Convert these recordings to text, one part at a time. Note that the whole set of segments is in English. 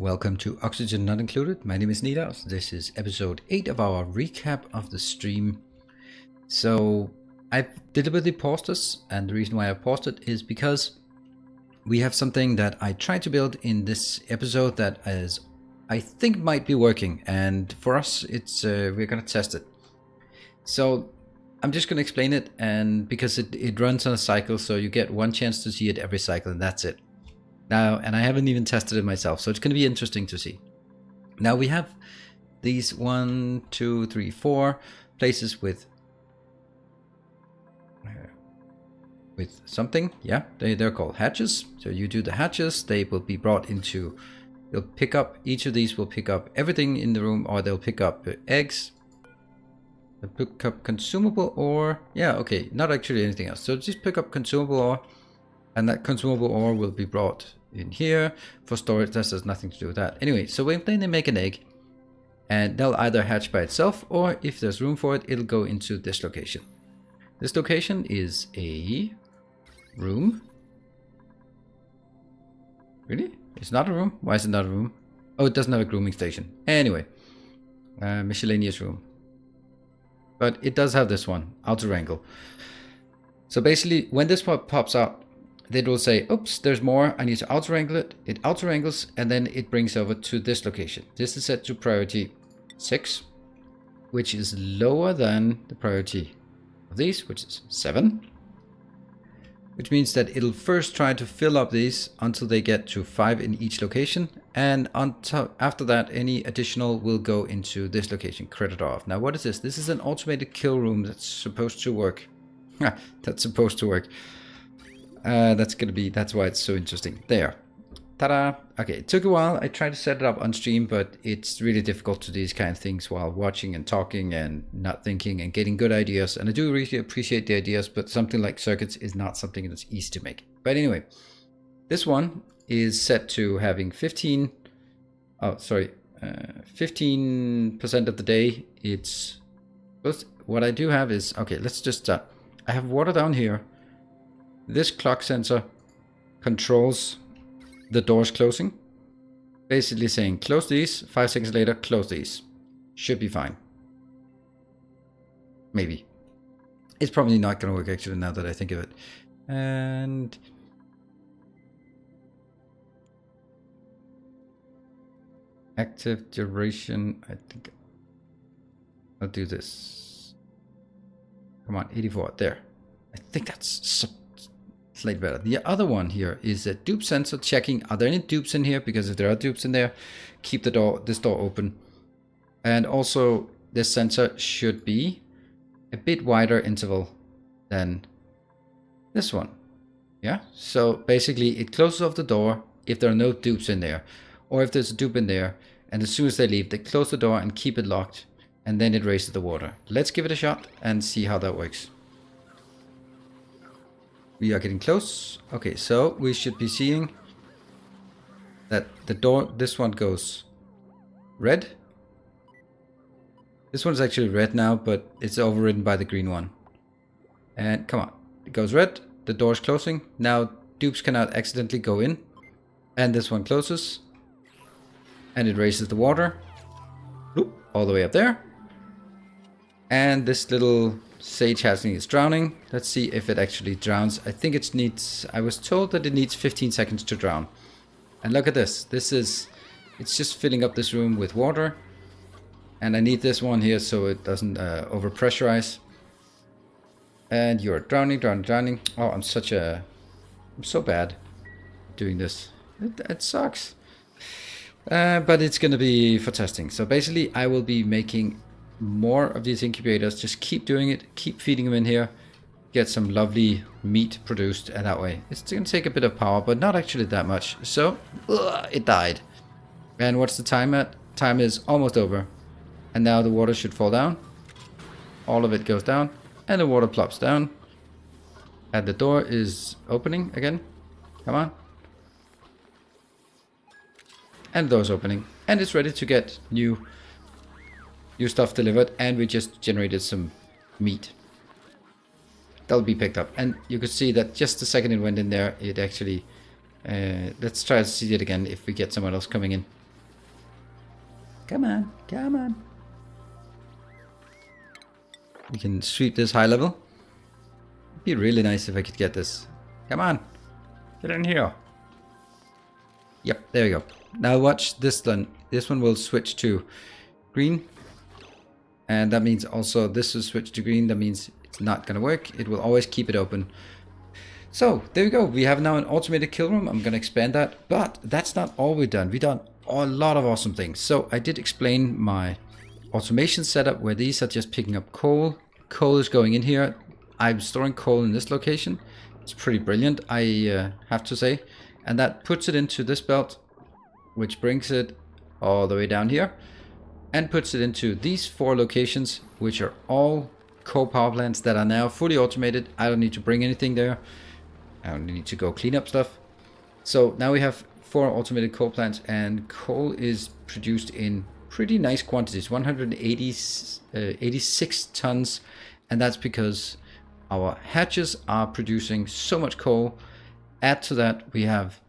welcome to Oxygen Not Included. My name is Nilaus. This is episode 8 of our recap of the stream. So I've deliberately paused this, and the reason why I paused it is because we have something that I tried to build in this episode that is, I think, might be working, and for us it's we're gonna test it. So I'm just gonna explain it, and because it runs on a cycle, so you get one chance to see it every cycle, and that's it. Now, and I haven't even tested it myself, so it's going to be interesting to see. Now we have these 4 places with something. Yeah, they're called hatches. So you do the hatches, they will be brought into, they'll pick up, each of these will pick up everything in the room, or they'll pick up eggs, they'll pick up consumable ore. Yeah, okay, not actually anything else. So just pick up consumable ore. And that consumable ore will be brought in here for storage. This has nothing to do with that. Anyway, so when they make an egg, and they'll either hatch by itself, or if there's room for it, it'll go into this location. This location is a room. Really? It's not a room? Why is it not a room? Oh, it doesn't have a grooming station. Anyway, miscellaneous room. But it does have this one, outer wrangle. So basically, when this pops out, it will say, oops, there's more, I need to outer-wrangle it. It outer-wrangles, and then it brings over to this location. This is set to priority 6, which is lower than the priority of these, which is 7. Which means that it'll first try to fill up these until they get to 5 in each location. And after that, any additional will go into this location, credit off. Now, what is this? This is an automated kill room that's supposed to work. That's supposed to work. That's why it's so interesting. There. Ta-da! Okay, it took a while. I tried to set it up on stream, but it's really difficult to do these kind of things while watching and talking and not thinking and getting good ideas. And I do really appreciate the ideas, but something like circuits is not something that's easy to make. But anyway, this one is set to having 15% of the day. It's what I do have is, okay, let's just I have water down here. This clock sensor controls the doors closing. Basically saying, close these, 5 seconds later, close these. Should be fine. Maybe. It's probably not going to work actually now that I think of it. And active duration, I think I'll do this. Come on, 84, there. I think that's slightly better. The other one here is a dupe sensor checking, are there any dupes in here? Because if there are dupes in there, keep this door open. And also this sensor should be a bit wider interval than this one. Yeah, so basically it closes off the door if there are no dupes in there, or if there's a dupe in there, and as soon as they leave, they close the door and keep it locked, and then it raises the water. Let's give it a shot and see how that works. We are getting close. Okay, so we should be seeing that the door, this one goes red. This one's actually red now, but it's overridden by the green one. And come on, it goes red, the door's closing. Now dupes cannot accidentally go in. And this one closes. And it raises the water. Bloop, all the way up there. And this little sage hatchling is drowning. Let's see if it actually drowns. I think it needs, I was told that it needs 15 seconds to drown. And look at this. It's just filling up this room with water. And I need this one here so it doesn't overpressurize. And you're drowning. Oh, I'm so bad doing this. It sucks. But it's going to be for testing. So basically I will be making more of these incubators. Just keep doing it, keep feeding them in here, get some lovely meat produced, and that way it's going to take a bit of power, but not actually that much. So it died. And what's the time at? Time is almost over, and now the water should fall down. All of it goes down, and the water plops down, and the door is opening again. Come on. And the door's opening, and it's ready to get new stuff delivered, and we just generated some meat. That'll be picked up, and you could see that just the second it went in there, it actually Let's try to see it again if we get someone else coming in. Come on, come on. We can sweep this high level. It'd be really nice if I could get this. Come on, get in here. Yep, there you go. Now watch this one. This one will switch to green. And that means also this will switch to green. That means it's not going to work. It will always keep it open. So there we go. We have now an automated kill room. I'm going to expand that. But that's not all we've done. We've done a lot of awesome things. So I did explain my automation setup where these are just picking up coal. Coal is going in here. I'm storing coal in this location. It's pretty brilliant, I have to say. And that puts it into this belt, which brings it all the way down here. And puts it into these 4 locations, which are all coal power plants that are now fully automated. I don't need to bring anything there. I don't need to go clean up stuff. So now we have 4 automated coal plants, and coal is produced in pretty nice quantities, 186 tons. And that's because our hatches are producing so much coal. Add to that, we have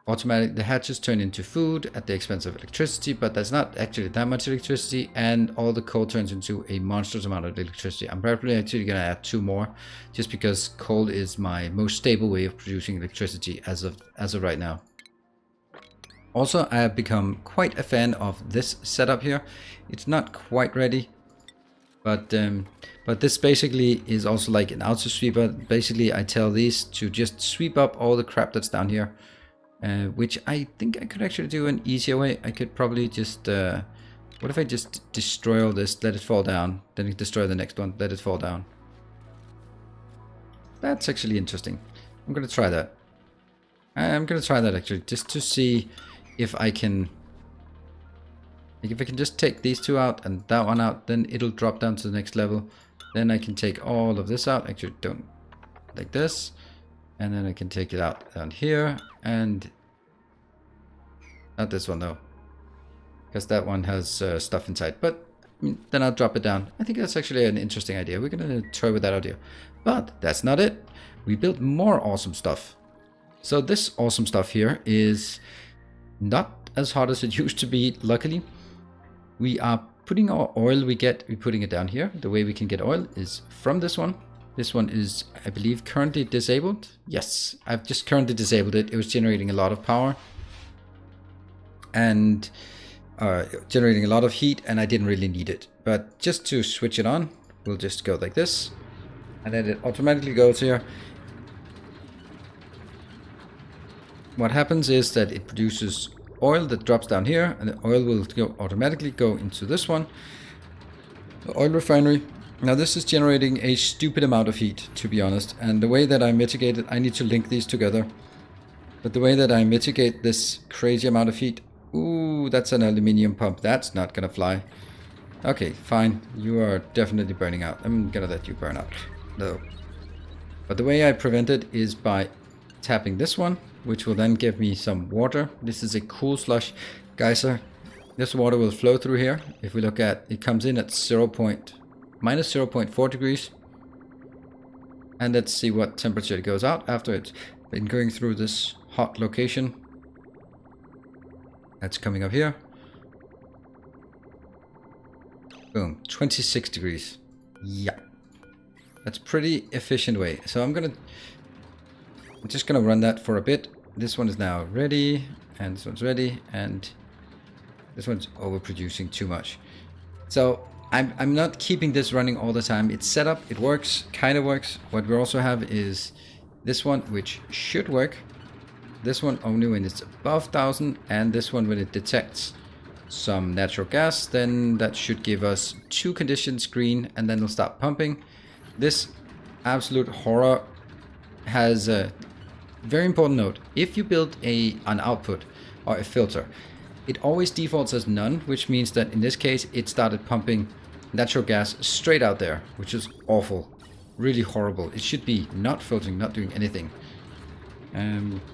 the hatches turn into food at the expense of electricity, but that's not actually that much electricity, and all the coal turns into a monstrous amount of electricity. I'm probably actually going to add 2 more, just because coal is my most stable way of producing electricity as of right now. Also, I have become quite a fan of this setup here. It's not quite ready, but this basically is also like an auto sweeper. Basically, I tell these to just sweep up all the crap that's down here. Which I think I could actually do an easier way. I could probably just, what if I just destroy all this, let it fall down, then destroy the next one, let it fall down. That's actually interesting. I'm going to try that. I'm going to try that actually, just to see if I can, like if I can just take these 2 out and that one out, then it'll drop down to the next level. Then I can take all of this out, actually don't, like this. And then I can take it out down here, and not this one though, because that one has stuff inside. But then I'll drop it down. I think that's actually an interesting idea. We're gonna try with that idea. But that's not it. We built more awesome stuff. So this awesome stuff here is not as hard as it used to be, luckily. We are putting our oil we're putting it down here. The way we can get oil is from this one. This one is, I believe, currently disabled. Yes, I've just currently disabled it. It was generating a lot of power and generating a lot of heat, and I didn't really need it. But just to switch it on, we'll just go like this, and then it automatically goes here. What happens is that it produces oil that drops down here, and the oil will automatically go into this one, the oil refinery. Now this is generating a stupid amount of heat, to be honest, and the way that I mitigate it, I need to link these together. But the way that I mitigate this crazy amount of heat, ooh, that's an aluminium pump, that's not gonna fly. Okay, fine, you are definitely burning out. I'm gonna let you burn out, no. But the way I prevent it is by tapping this one, which will then give me some water. This is a cool slush geyser. This water will flow through here. If we look at, it comes in at minus 0.4 degrees, and let's see what temperature it goes out after it's been going through this hot location. That's coming up here. Boom, 26 degrees. Yeah, that's pretty efficient way. So I'm just gonna run that for a bit. This one is now ready, and this one's ready, and this one's overproducing too much. So I'm not keeping this running all the time. It's set up, it works, kind of works. What we also have is this one, which should work. This one only when it's above 1000, and this one when it detects some natural gas, then that should give us 2 conditions, green, and then it'll stop pumping. This absolute horror has a very important note. If you build an output or a filter, it always defaults as none, which means that in this case it started pumping natural gas straight out there, which is awful, really horrible. It should be not filtering, not doing anything.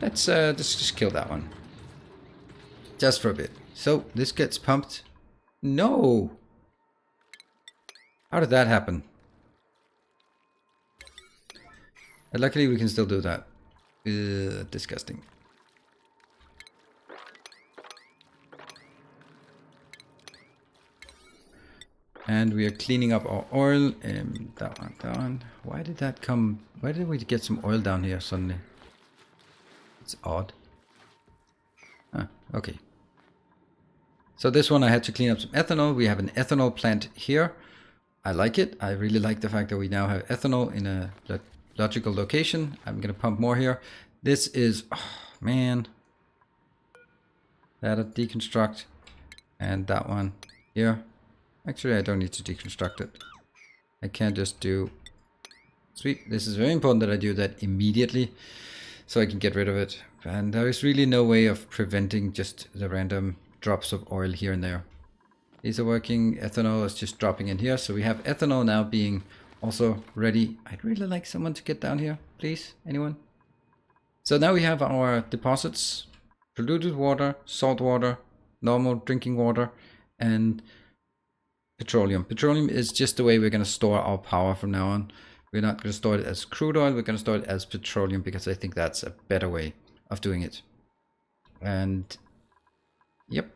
Let's just kill that one just for a bit. So this gets pumped. No, how did that happen? But luckily we can still do that. Disgusting. And we are cleaning up our oil. That one down. Why did that come? Why did we get some oil down here suddenly? It's odd. Ah, okay. So this one I had to clean up some ethanol. We have an ethanol plant here. I like it. I really like the fact that we now have ethanol in a logical location. I'm going to pump more here. This is, oh, man. That'll deconstruct. And that one here. Actually, I don't need to deconstruct it. I can just do... Sweet. This is very important that I do that immediately so I can get rid of it. And there is really no way of preventing just the random drops of oil here and there. These are working. Ethanol is just dropping in here. So we have ethanol now being also ready. I'd really like someone to get down here, please. Anyone? So now we have our deposits. Polluted water, salt water, normal drinking water, and petroleum. Petroleum is just the way we're going to store our power from now on. We're not going to store it as crude oil. We're going to store it as petroleum because I think that's a better way of doing it. And yep.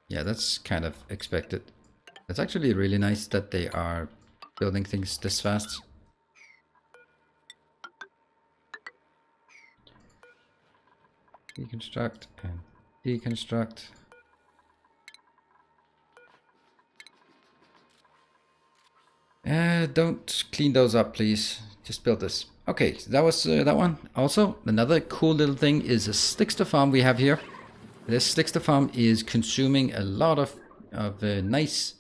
Yeah, that's kind of expected. It's actually really nice that they are building things this fast. Deconstruct and deconstruct. Don't clean those up, please. Just build this. Okay, so that was that one. Also, another cool little thing is a slickster farm we have here. This slickster farm is consuming a lot of nice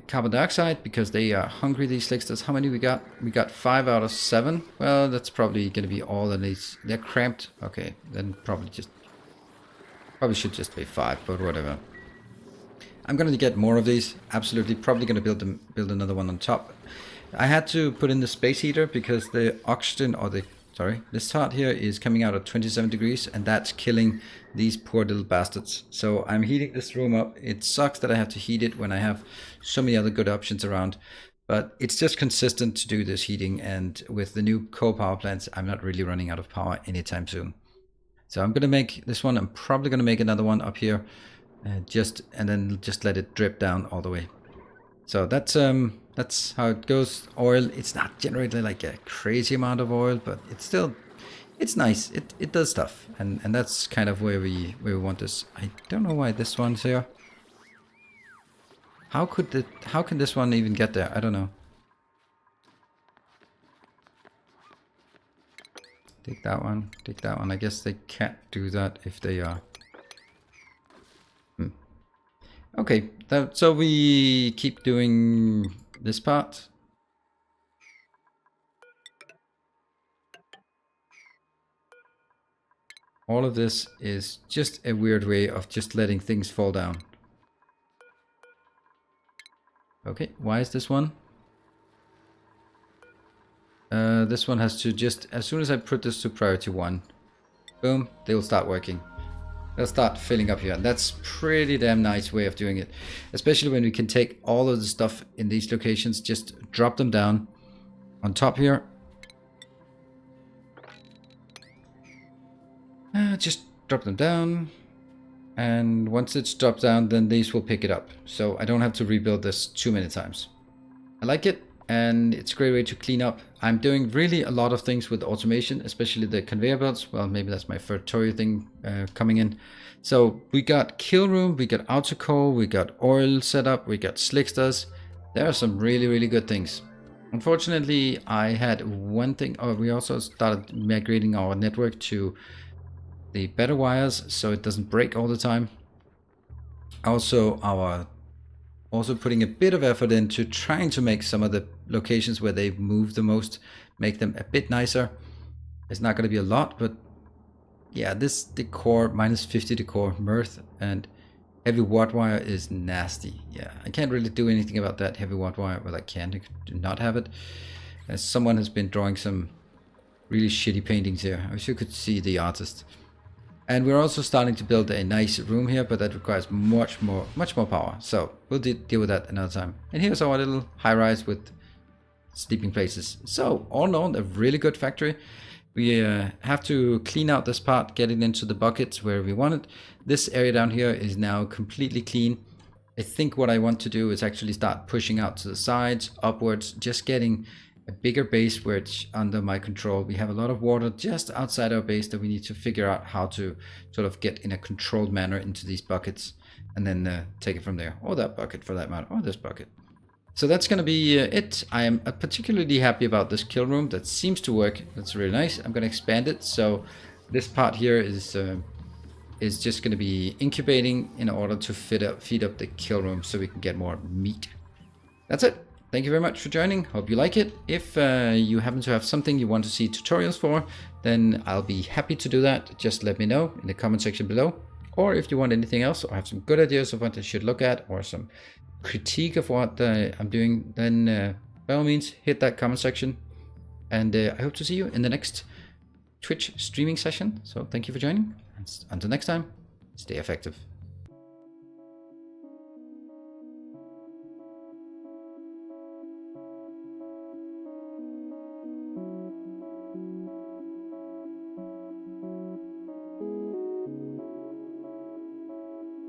carbon dioxide because they are hungry, these slicksters. How many we got? We got 5 out of 7. Well, that's probably going to be all of these. They're cramped. Okay, then probably should just be 5, but whatever. I'm going to get more of these. Absolutely, probably going to build another one on top. I had to put in the space heater because the oxygen, or this heart here is coming out at 27 degrees, and that's killing these poor little bastards. So I'm heating this room up. It sucks that I have to heat it when I have so many other good options around, but it's just consistent to do this heating, and with the new coal power plants, I'm not really running out of power anytime soon. So I'm going to make this one. I'm probably going to make another one up here, and then just let it drip down all the way. So that's how it goes. Oil, it's not generating like a crazy amount of oil, but it's nice. It does stuff, and that's kind of where we want this. I don't know why this one's here. How can this one even get there? I don't know. Take that one. Take that one. I guess they can't do that if they are. Okay, so we keep doing this part. All of this is just a weird way of just letting things fall down. Okay, why is this one? This one has to just, as soon as I put this to priority 1, boom, they will start working. They'll start filling up here, and that's pretty damn nice way of doing it, especially when we can take all of the stuff in these locations, just drop them down on top here. Just drop them down, and once it's dropped down, then these will pick it up, so I don't have to rebuild this too many times. I like it, and it's a great way to clean up. I'm doing really a lot of things with automation, especially the conveyor belts. Well, maybe that's my Fertorio thing coming in. So we got kill room, we got outer coal, we got oil set up, we got slicksters. There are some really, really good things. Unfortunately, I had one thing. Oh, we also started migrating our network to the better wires so it doesn't break all the time. Also, putting a bit of effort into trying to make some of the locations where they move the most, make them a bit nicer. It's not going to be a lot, but yeah, this decor, minus 50 decor, mirth, and heavy watt wire is nasty. Yeah, I can't really do anything about that heavy watt wire. Well, I can do not have it. As someone has been drawing some really shitty paintings here. I wish you could see the artist. And we're also starting to build a nice room here, but that requires much more power. So we'll deal with that another time. And here's our little high-rise with sleeping places. So all in all, a really good factory. We have to clean out this part, get it into the buckets where we want it. This area down here is now completely clean. I think what I want to do is actually start pushing out to the sides, upwards, just getting a bigger base where it's under my control. We have a lot of water just outside our base that we need to figure out how to sort of get in a controlled manner into these buckets, and then take it from there. Or that bucket for that matter, or this bucket. So that's going to be it. I am particularly happy about this kill room. That seems to work. That's really nice. I'm going to expand it. So this part here is just going to be incubating in order to feed up the kill room so we can get more meat. That's it. Thank you very much for joining. Hope you like it. If you happen to have something you want to see tutorials for, then I'll be happy to do that. Just let me know in the comment section below. Or if you want anything else or have some good ideas of what I should look at or some critique of what I'm doing, then by all means hit that comment section. And I hope to see you in the next Twitch streaming session. So thank you for joining. Until next time, stay effective.